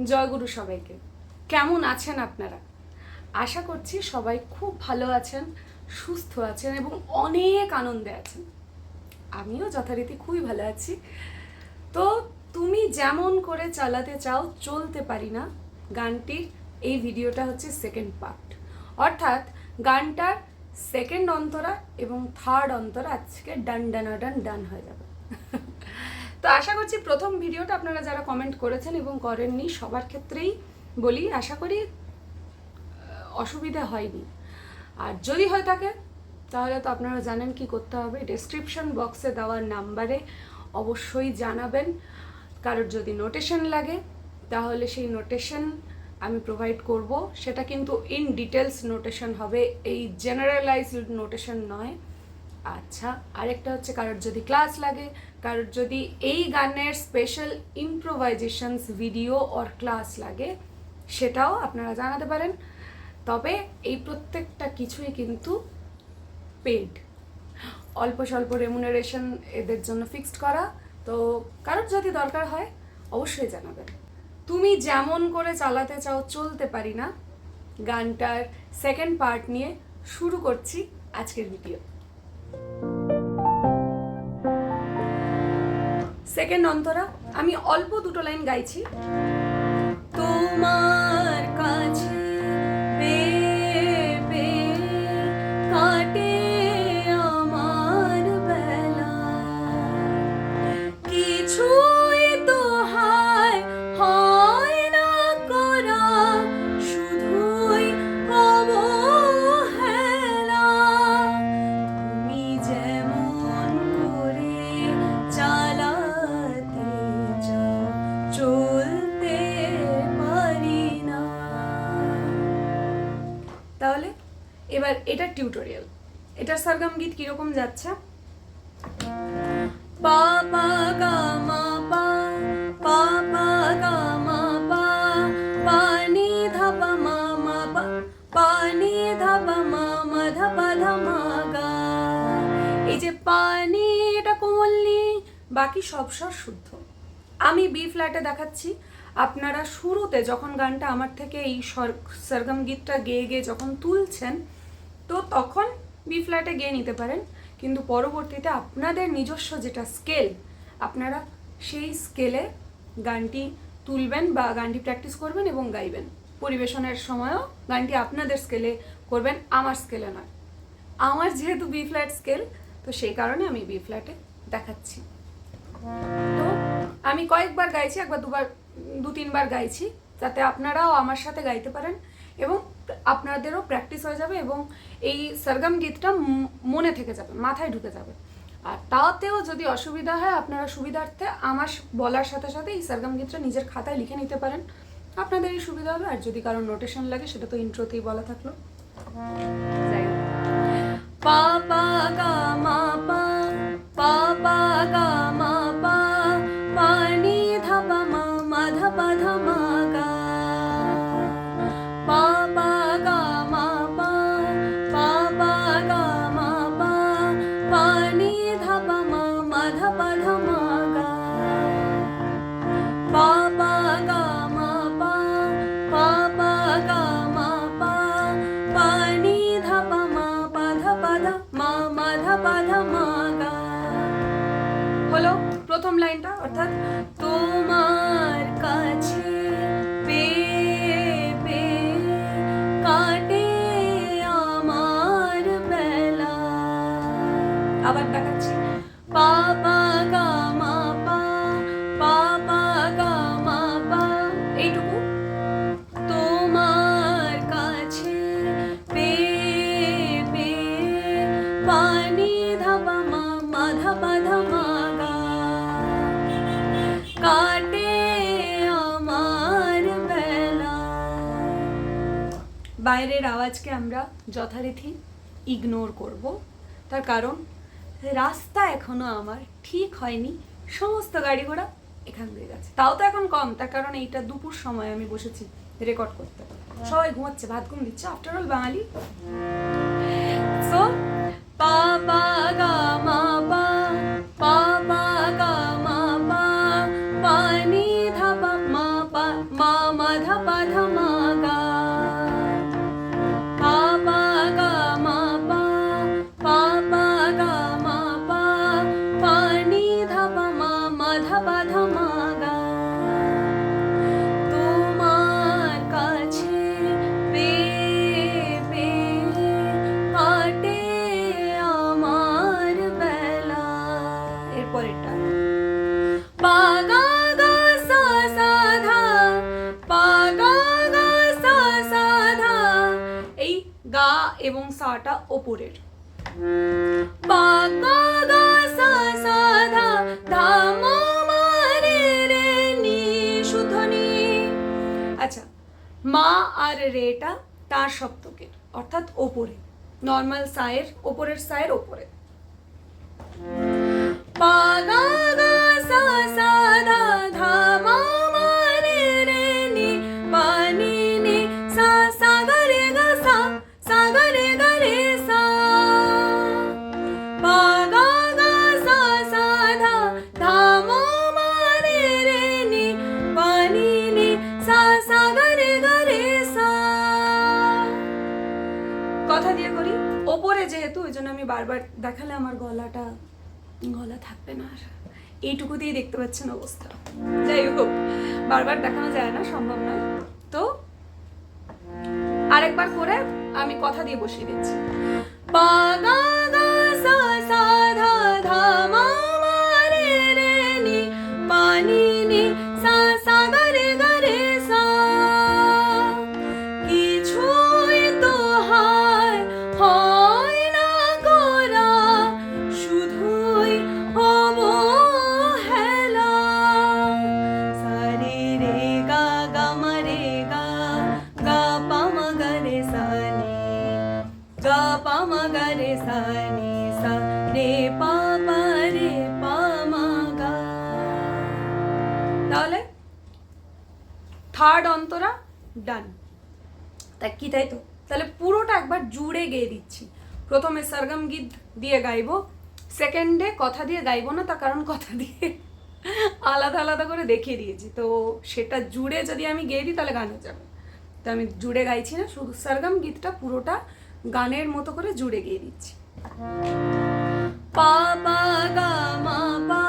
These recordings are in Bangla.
জয়গুরু সবাইকে। কেমন আছেন আপনারা? আশা করছি সবাই খুব ভালো আছেন, সুস্থ আছেন এবং অনেক আনন্দে আছেন। আমিও যথারীতি খুবই ভালো আছি। তো তুমি যেমন করে চালাতে চাও চলতে পারি না গানটির এই ভিডিওটা হচ্ছে সেকেন্ড পার্ট, অর্থাৎ গানটার সেকেন্ড অন্তরা এবং থার্ড অন্তরা আজকে ডান ডান হয়ে যাবে। তো আশা করছি প্রথম ভিডিওটা আপনারা যারা কমেন্ট করেছেন এবং করেননি সবার ক্ষেত্রেই বলি, আশা করি অসুবিধা হয়নি। আর যদি হয়ে থাকে তাহলে তো আপনারা জানেন কি করতে হবে, ডেসক্রিপশন বক্সে দেওয়া নাম্বারে অবশ্যই জানাবেন। কারোর যদি নোটেশন লাগে তাহলে সেই নোটেশন আমি প্রোভাইড করব, সেটা কিন্তু ইন ডিটেলস নোটেশন হবে, এই জেনারেলাইজড নোটেশন নয়। আচ্ছা, আরেকটা হচ্ছে কারোর যদি ক্লাস লাগে, কারোর যদি এই গানের স্পেশাল ইম্প্রোভাইজেশনস ভিডিও অর ক্লাস লাগে সেটাও আপনারা জানাতে পারেন। তবে এই প্রত্যেকটা কিছুই কিন্তু পেড, অল্প স্বল্প রেমুনারেশন এদের জন্য ফিক্সড করা। তো কারোর যদি দরকার হয় অবশ্যই জানাবেন। তুমি যেমন করে চালাতে চাও চলতে পারি না গানটার সেকেন্ড পার্ট নিয়ে শুরু করছি আজকের ভিডিও। সেকেন্ড অন্তরা আমি অল্প দুটো লাইন গাইছি। তোমার কাছে কাটে আমার বেলা, কিছুই তো হয় না করা, শুধুই অবহেলা। তুমি যেমন করে চালাতে চাও চলতে পারি না। তাহলে এবার এটার টিউটোরিয়াল, এটার সরগম গীত কিরকম যাচ্ছে। পা পা গা মা পা, পা পা গা মা পা, পা নি ধা পা মা মা পা, পা নি ধা পা মা মা ধা পা ধা মা গা। এই যে পা নি এটা কোমল নি, বাকি সব স্বর শুদ্ধ। আমি বি ফ্ল্যাটে দেখাচ্ছি, আপনারা শুরুতে যখন গানটা আমার থেকে এই সরগম গীতটা গেয়ে গেয়ে যখন তুলছেন তো তখন বি ফ্ল্যাটে গেয়ে নিতে পারেন, কিন্তু পরবর্তীতে আপনাদের নিজস্ব যেটা স্কেল আপনারা সেই স্কেলে গানটি তুলবেন বা গানটি প্র্যাকটিস করবেন এবং গাইবেন। পরিবেশনের সময়ও গানটি আপনাদের স্কেলে করবেন, আমার স্কেলে নয়। আমার যেহেতু বি ফ্ল্যাট স্কেল তো সেই কারণে আমি বি ফ্ল্যাটে দেখাচ্ছি। তো আমি কয়েকবার গাইছি, একবার দুবার দু তিনবার গাইছি, যাতে আপনারাও আমার সাথে গাইতে পারেন এবং আপনাদেরও প্র্যাকটিস হয়ে যাবে এবং এই সরগম গীতটা মনে থেকে যাবে, মাথায় ঢুকে যাবে। আর তাতেও যদি অসুবিধা হয় আপনারা সুবিধার্থে আমার বলার সাথে সাথে এই সরগম গীতটা নিজের খাতায় লিখে নিতে পারেন, আপনাদেরই সুবিধা হবে। আর যদি কারোর নোটেশন লাগে সেটা তো ইন্ট্রোতেই বলা থাকলো। পা পা গা মা পা, পা পা গা মা পা, পা নি ধা পা মা মা ধা পা ধা মা গা। পা পা গা মা পা, পা পা গা মা পা, পা নি ধা পা মা মা ধা পা ধা মা গা। পা পা গা মা পা, পা পা গা মা পা, পা নি ধা পা মা পা ধা পা ধা মা মা ধা পা ধা মা গা। হলো প্রথম লাইনটা, অর্থাৎ তোমার কাছে কাটে আমার বেলা। আবার দেখাচ্ছি, পা পা গা মা পা, পা পা গা মা পা, এইটুকু। তোমার কাছে পানি ধাপা মা মা ধাপা ধামা গা, কাটে আমার বেলা। বাইরের আওয়াজকে আমরা যথারীতি ইগনোর করব, তার কারণ রাস্তা এখনো আমার ঠিক হয়নি, সমস্ত গাড়ি ঘোড়া এখান দিয়ে যাচ্ছে, তাও তো এখন কম, তার কারণ এইটা দুপুর সময় আমি বসেছি রেকর্ড করতে, সবাই ঘুমাচ্ছে, ভাত ঘুম দিচ্ছে, আফটার অল বাঙালি। সো পা পা গা মা পা, পা পা গা মা পা, পা নি ধা পা মা পা ma ma dha pa dha ma ga pa pa ga ma pa pa pa ga ma pa pa ni dha pa ma ma dha pa dha ma ga তোমার কাছে পেয়ে কাটে আমার বেলা এরপরেরটা পা গা গা সা সা ধা পা গা গা সা সা ধা এই গা এবং সাটা ওপরের পা গা গা সা সা ধা ধা মা মা রে রে নি শুদ্ধ নি। আচ্ছা মা আর রেটা তার সপ্তকের অর্থাৎ ওপরে নর্মাল সায়ের ওপরের সায়ের ওপরে পা গা গা সা সা ধা ধা মা মা রে রে নি পা নি নি সা সা গা রে গা সা সা গা রে সা পা গা গা সা সা ধা ধা মা মা রে রে নি পা নি নি সা সা গা রে সা। কথা দিয়ে করি ওপরে যেহেতু ওই জন্য আমি বারবার দেখালে আমার গলা থাকবে না, আর এইটুকু দিয়ে দেখতে পাচ্ছেন অবস্থা। যাই হোক বারবার দেখানো যায় না, সম্ভব নয়, তো আরেকবার করে আমি কথা দিয়ে বসিয়ে দিচ্ছি। পা গা গা সা সা ধা ধা মা মা রে রে নি পা নি নি সা সা গা রে সা কিছুই তো হয় না গোরা শুধুই অবহেলা সা রে রে গা গা মা রে গা গা পা মা গা রে সা নি গা পা মা গা রে সা নি সা রে পা পা রে পা মা গা। তাহলে থার্ড অন্তরা ডান। তাই তো তাহলে পুরোটা একবার জুড়ে গেয়ে দিচ্ছি। প্রথমে সরগম গীত দিয়ে গাইবো, সেকেন্ডে কথা দিয়ে গাইবো না, তার কারণ কথা দিয়ে আলাদা আলাদা করে দেখিয়ে দিয়েছি, তো সেটা জুড়ে যদি আমি গেয়ে দিই তাহলে গান হয়ে যাবে। তো আমি জুড়ে গাইছি না, শুধু সরগম গীতটা পুরোটা গানের মতো করে জুড়ে গেয়ে দিচ্ছি। পা পা গা মা পা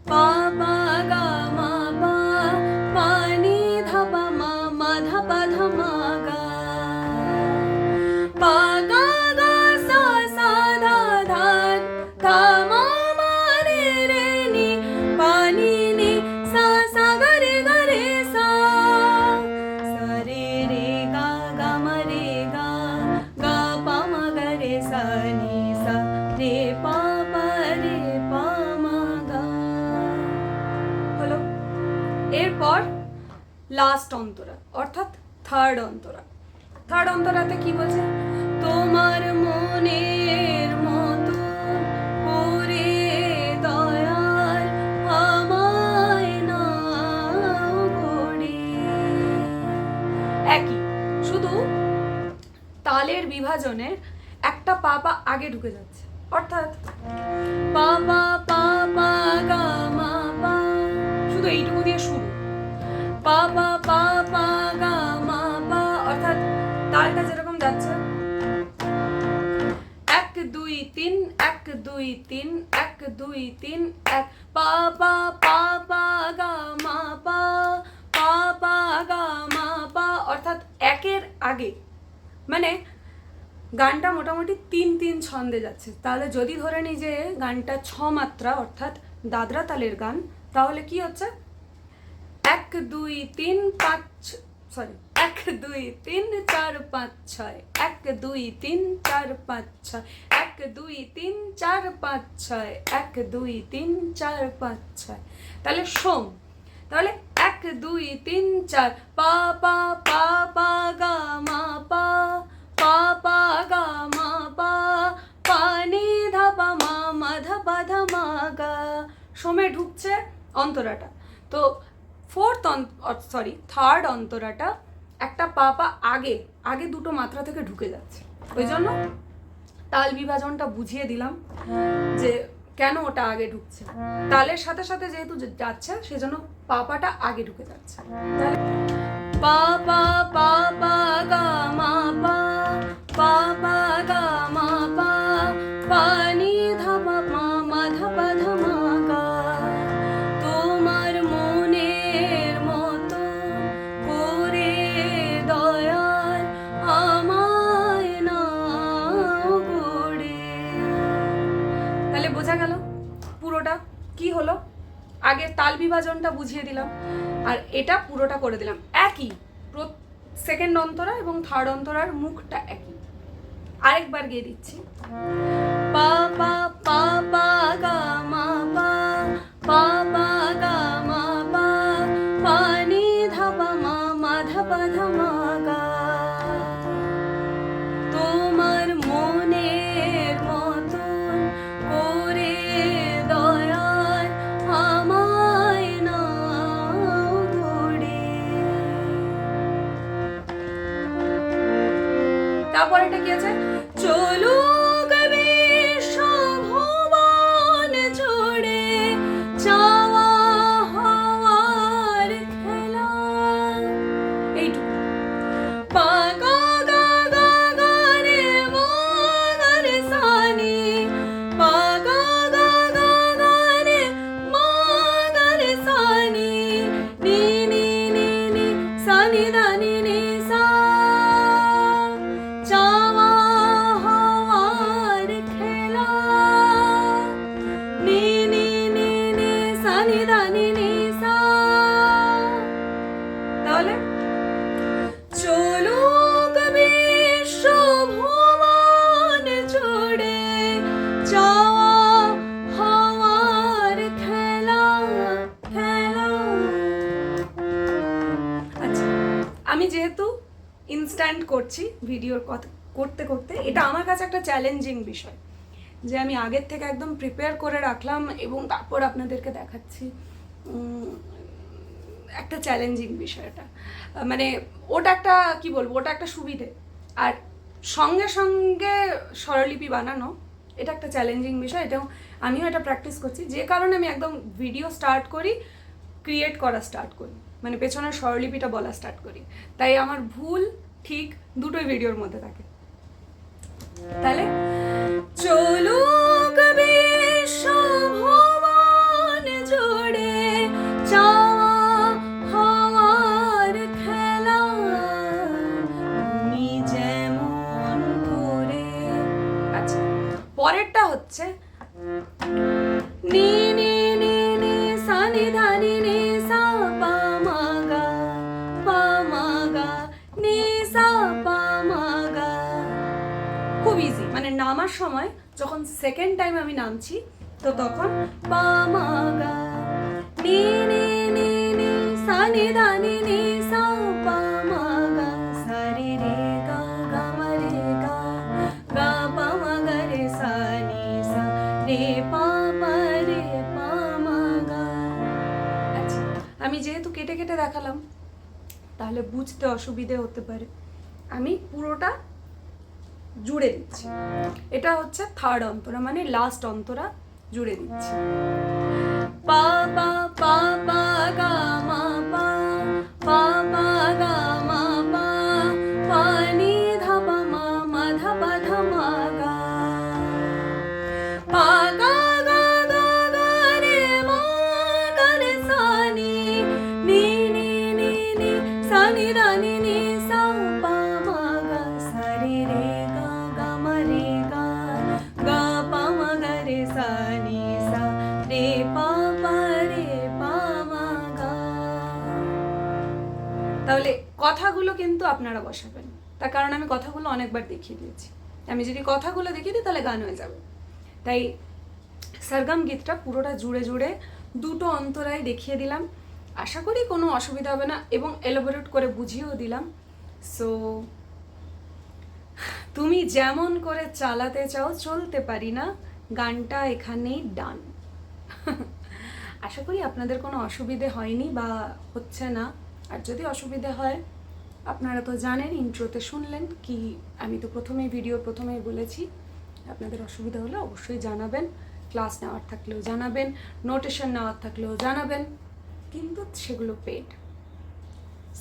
পা পা গা মা পা পা নি ধা পা মা মা ধা পা ধা মা গা পা গা গা সা সা ধা ধা ধা মা মা রে রে নি পা নি নি সা সা গা রে সা সা রে রে গা গা মা রে গা গা পা মা গা রে সা নি সা রে পা পা রে পা মা গা। হলো, এরপর লাস্ট অন্তরা অর্থাৎ থার্ড অন্তরা। থার্ড অন্তরাতে কি বলছে? তোমার মনের মতো করে দয়াল আমায় নাও গড়ে। একই, শুধু তালের বিভাজনের একটা পা পা আগে ঢুকে যাচ্ছে, অর্থাৎ পা পা পা পা গা মা পা, শুধু এইটুকু দিয়ে শুরু। পা পা পা পা গা মা পা, অর্থাৎ তালটা যেরকম যাচ্ছে 1 2 3 1 2 3 1 2 3 1 পা পা পা পা গা মা পা পা পা গা মা পা, অর্থাৎ একের আগে, মানে গানটা মোটামুটি 3-3 ছন্দে যাচ্ছে। তাহলে যদি ধরে নিই যে গানটা 6 মাত্রা অর্থাৎ দাদরা তালের গান, তাহলে কি হচ্ছে 1 2 3 5 সরি 1 2 3 4 5 6 1 2 3 4 5 6 1 2 3 4 5 6 1 2 3 4 5 6। তাহলে সোম, তাহলে 1 2 3 4 পা পা পা পা গা মা পা পা পা গা মা পা পা নি ধা পা মা মা ধা পা ধা মা গা। সোমে ঢুকছে অন্তরাটা, তো থার্ড অন্তরাটা একটা পা পা আগে দুটো মাত্রা থেকে ঢুকে যাচ্ছে। ওই জন্য তাল বিভাজনটা বুঝিয়ে দিলাম যে কেন ওটা আগে ঢুকছে, তালের সাথে সাথে যেহেতু যাচ্ছে সেজন্য পাটা আগে ঢুকে যাচ্ছে। তাহলে পা পা পা পা গা মা পা পা পা গা মা পা পা নি ধা পা মা মা ধা পা ধা মা গা। তোমার মনের মতো করে দয়াল আমায় নাও গড়ে। তাহলে বোঝা গেল পুরোটা কি হলো। আগের তাল বিভাজনটা বুঝিয়ে দিলাম, আর এটা পুরোটা করে দিলাম একই। সেকেন্ড অন্তরা এবং থার্ড অন্তরার মুখটা একই। আরেকবার গিয়ে দিচ্ছি। পা পা পা পা গা মা পা পা পা গা মা পা পা নি ধা পা মা মা ধা পা ধা মা গা। তোমার মনের মতন করে দয়াল আমায় নাও গড়ে। তারপর এটা কি আছে? চলুক বিশ্ব ভুবন জুড়ে চাওয়া হওয়ার খেলা। এইটুকু। পা গা গা গা গা রে মা গা রে সা নি পা গা গা গা গা রে মা গা রে সা নি নি নি নি নি সা নি দা নি নি সা। চাওয়া হওয়ার খেলা নি নি নি নি সা নি দা নি নি সা। তাহলে চলুক বিশ্ব ভুবন জুড়ে চাওয়া হওয়ার খেলা খেলা। আচ্ছা, আমি যেহেতু ইনস্ট্যান্ট করছি ভিডিওর কথা করতে করতে, এটা আমার কাছে একটা চ্যালেঞ্জিং বিষয় যে আমি আগের থেকে একদম প্রিপেয়ার করে রাখলাম এবং তারপর আপনাদেরকে দেখাচ্ছি। একটা চ্যালেঞ্জিং বিষয় এটা, মানে ওটা একটা কি বলবো, ওটা একটা সুবিধে। আর সঙ্গে সঙ্গে স্বরলিপি বানানো এটা একটা চ্যালেঞ্জিং বিষয়। এটাও আমিও এটা প্র্যাকটিস করছি, যে কারণে আমি একদম ভিডিও স্টার্ট করি, ক্রিয়েট করা স্টার্ট করি, মানে পেছনের স্বরলিপিটা বলা স্টার্ট করি। তাই আমার ভুল ঠিক দুটোই ভিডিওর মধ্যে থাকে। তাহলে চলুক বিশ্ব ভুবন জুড়ে চাওয়া হওয়ার খেলা তুমি যেমন করে। আচ্ছা, পরেরটা হচ্ছে নি নি নি নি সা নি ধা নি নি সা পা মা গা পা মা গা নি সা পা মা গা। খুব ইজি, মানে নামার সময় যখন সেকেন্ড টাইম আমি নামছি তো তখন পা মা গা নি নি নি নি সা নি ধা নি নি সা পা মা গা সা রে রে গা গা মা রে গা গা পা মা গা রে সা নি সা রে পা পা রে পা মা গা। আচ্ছা, আমি যেহেতু কেটে কেটে দেখালাম তাহলে বুঝতে অসুবিধে হতে পারে, আমি পুরোটা জুড়ে দিচ্ছি। এটা হচ্ছে থার্ড অন্তরা, মানে লাস্ট অন্তরা জুড়ে দিচ্ছি। পা পা পা পা গা মা পা পা পা গা মা পা পা নি ধা পা মা মা ধা পা ধা মা গা। পা গা গা গা গা রে মা গা রে সা নি নি নি নি নি সা নি দা নি নি সা পা মা গা সা রে রে গা গা মা রে গা গা পা মা গা রে সা নি সা রে পা পা রে পা মা গা। তাহলে কথাগুলো কিন্তু আপনারা বসাবেন, তার কারণ আমি কথাগুলো অনেকবার দেখিয়ে দিয়েছি। আমি যদি কথাগুলো দেখিয়ে দিই তাহলে গান হয়ে যাবে। তাই সরগম গীতটা পুরোটা জুড়ে জুড়ে দুটো অন্তরায় দেখিয়ে দিলাম। আশা করি কোনো অসুবিধা হবে না এবং এলোবোরেট করে বুঝিয়েও দিলাম। সো তুমি যেমন করে চালাতে চাও চলতে পারি না, গানটা এখানেই ডান। আশা করি আপনাদের কোনো অসুবিধে হয়নি বা হচ্ছে না। আর যদি অসুবিধে হয় আপনারা তো জানেন, ইন্ট্রোতে শুনলেন কি, আমি তো ভিডিওর প্রথমেই বলেছি, আপনাদের অসুবিধা হলে অবশ্যই জানাবেন। ক্লাস নেওয়ার থাকলেও জানাবেন, নোটেশন নেওয়ার থাকলেও জানাবেন, কিন্তু সেগুলো পেড।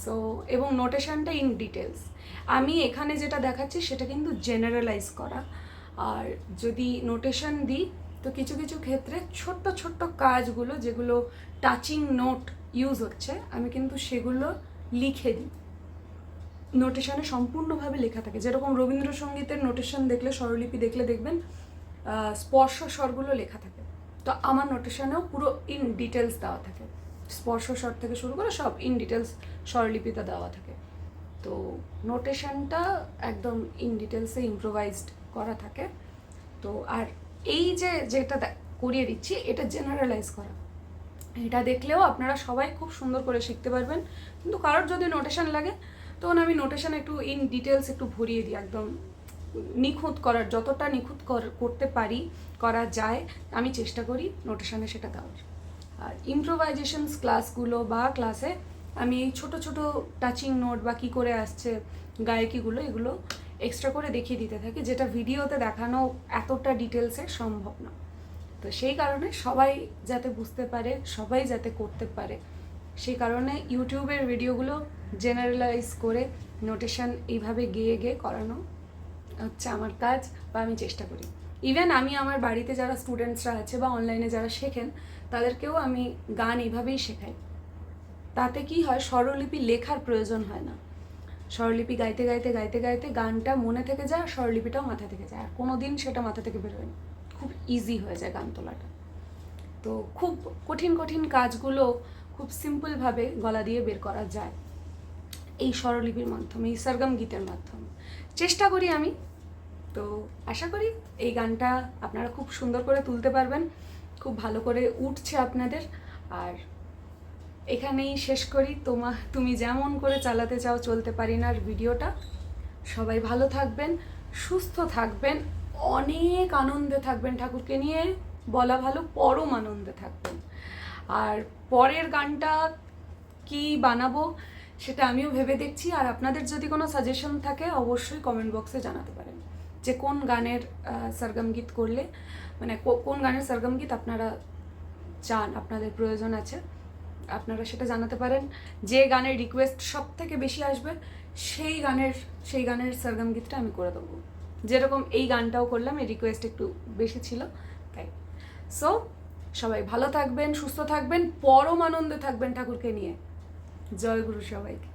সো এবং নোটেশনটা ইন ডিটেলস। আমি এখানে যেটা দেখাচ্ছি সেটা কিন্তু জেনারেলাইজ করা, আর যদি নোটেশন দিই তো কিছু কিছু ক্ষেত্রে ছোট্ট ছোট্ট কাজগুলো যেগুলো টাচিং নোট ইউজ হচ্ছে আমি কিন্তু সেগুলো লিখে দিই। নোটেশনে সম্পূর্ণভাবে লেখা থাকে, যেরকম রবীন্দ্রসঙ্গীতের নোটেশন দেখলে, স্বরলিপি দেখলে দেখবেন স্পর্শ স্বরগুলো লেখা থাকে, তো আমার নোটেশনেও পুরো ইন ডিটেলস দেওয়া থাকে, স্পর্শ স্বর থেকে শুরু করে সব ইন ডিটেলস স্বরলিপিতে দেওয়া থাকে। তো নোটেশনটা একদম ইন ডিটেলসে ইম্প্রোভাইজড করা থাকে। তো আর এই যেটা করিয়ে দিচ্ছি এটা জেনারেলাইজ করা, এটা দেখলেও আপনারা সবাই খুব সুন্দর করে শিখতে পারবেন। কিন্তু কারোর যদি নোটেশন লাগে তখন আমি নোটেশন একটু ইন ডিটেলস একটু ভরিয়ে দিই, একদম নিখুঁত করার, যতটা নিখুঁত করতে পারি, করা যায় আমি চেষ্টা করি নোটেশনে সেটা দেওয়ার। আর ইম্প্রোভাইজেশনস ক্লাসগুলো বা ক্লাসে আমি এই ছোটো ছোটো টাচিং নোট বা কী করে আসছে গায়কিগুলো, এগুলো এক্সট্রা করে দেখিয়ে দিতে থাকি, যেটা ভিডিওতে দেখানো এতটা ডিটেলসে সম্ভব না। তো সেই কারণে সবাই যাতে বুঝতে পারে, সবাই যাতে করতে পারে, সেই কারণে ইউটিউবের ভিডিওগুলো জেনারেলাইজ করে নোটেশন এইভাবে গেয়ে গেয়ে করানো হচ্ছে আমার কাজ, বা আমি চেষ্টা করি। ইভেন আমি আমার বাড়িতে যারা স্টুডেন্টসরা আছে বা অনলাইনে যারা শেখেন তাদেরকেও আমি গান এইভাবেই শেখাই। তাতে কি হয়, স্বরলিপি লেখার প্রয়োজন হয় না, স্বরলিপি গাইতে গাইতে গাইতে গাইতে গানটা মনে থেকে যায়, আর স্বরলিপিটাও মাথা থেকে যায়, আর কোনো দিন সেটা মাথা থেকে বেরোয় না, খুব ইজি হয়ে যায় গান তোলাটা। তো খুব কঠিন কঠিন কাজগুলো খুব সিম্পলভাবে গলা দিয়ে বের করা যায় এই স্বরলিপির মাধ্যমে, এই সরগম গীতের মাধ্যমে চেষ্টা করি আমি। তো আশা করি এই গানটা আপনারা খুব সুন্দর করে তুলতে পারবেন, খুব ভালো করে উঠছে আপনাদের। আর এখানেই শেষ করি তুমি যেমন করে চালাতে চাও চলতে পারি না ভিডিওটা। সবাই ভালো থাকবেন, সুস্থ থাকবেন, অনেক আনন্দে থাকবেন, ঠাকুরকে নিয়ে বলা ভালো পরম আনন্দে থাকবেন। আর পরের গানটা কি বানাবো সেটা আমিও ভেবে দেখছি, আর আপনাদের যদি কোনো সাজেশন থাকে অবশ্যই কমেন্ট বক্সে জানাতে পারেন যে কোন গানের সরগম গীত করলে, মানে কোন গানের সরগম গীত আপনারা চান, আপনাদের প্রয়োজন আছে, আপনারা সেটা জানাতে পারেন। যে গানের রিকোয়েস্ট সব থেকে বেশি আসবে সেই গানের সরগম গীতটা আমি করে দেবো। যেরকম এই গানটাও করলাম, এই রিকোয়েস্ট একটু বেশি ছিল তাই। সো সবাই ভালো থাকবেন, সুস্থ থাকবেন, পরম আনন্দে থাকবেন ঠাকুরকে নিয়ে। জয় গুরু সবাইকে।